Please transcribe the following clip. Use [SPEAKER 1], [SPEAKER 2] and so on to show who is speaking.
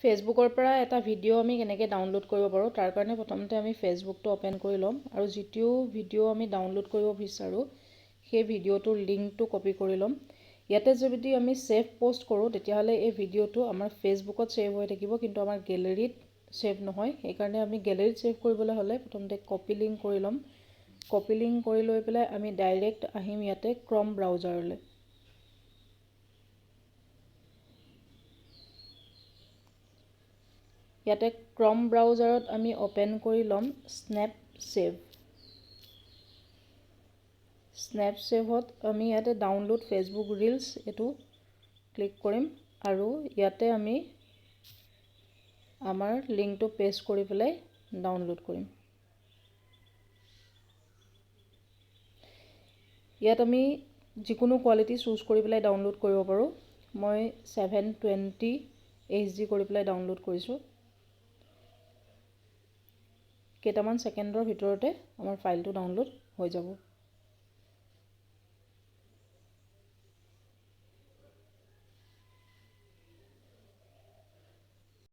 [SPEAKER 1] ফেচবুকৰ পৰা এটা ভিডিঅ' আমি কেনেকৈ ডাউনলোড কৰিব পাৰোঁ তাৰ কাৰণে প্ৰথমতে আমি ফেচবুকটো অ'পেন কৰি ল'ম আৰু যিটো ভিডিঅ' আমি ডাউনলোড কৰিব বিচাৰোঁ সেই ভিডিঅ'টোৰ লিংকটো কপি কৰি ল'ম। ইয়াতে যদি আমি ছেভ পোষ্ট কৰোঁ তেতিয়াহ'লে এই ভিডিঅ'টো আমাৰ ফেচবুকত ছেভ হৈ থাকিব কিন্তু আমাৰ গেলেৰীত ছেভ নহয়। সেইকাৰণে আমি গেলেৰীত ছেভ কৰিবলৈ হ'লে প্ৰথমতে কপি লিংক কৰি ল'ম। কপি লিংক কৰি লৈ পেলাই আমি ডাইৰেক্ট আহিম ইয়াতে ক্ৰম ব্ৰাউজাৰলৈ। ইয়াতে ক্ৰম ব্ৰাউজাৰত আমি অ'পেন কৰি ল'ম স্নেপছেভ। স্নেপছেভত আমি ইয়াতে ডাউনলোড ফেচবুক ৰিলছ এইটো ক্লিক কৰিম আৰু ইয়াতে আমি আমাৰ লিংকটো পেষ্ট কৰি পেলাই ডাউনলোড কৰিম। ইয়াত আমি যিকোনো কোৱালিটি চুজ কৰি পেলাই ডাউনলোড কৰিব পাৰোঁ। মই 720 HD কৰি পেলাই ডাউনলোড কৰিছোঁ। কেইটামান ছেকেণ্ডৰ ভিতৰতে আমাৰ ফাইলটো ডাউনলোড হৈ যাব।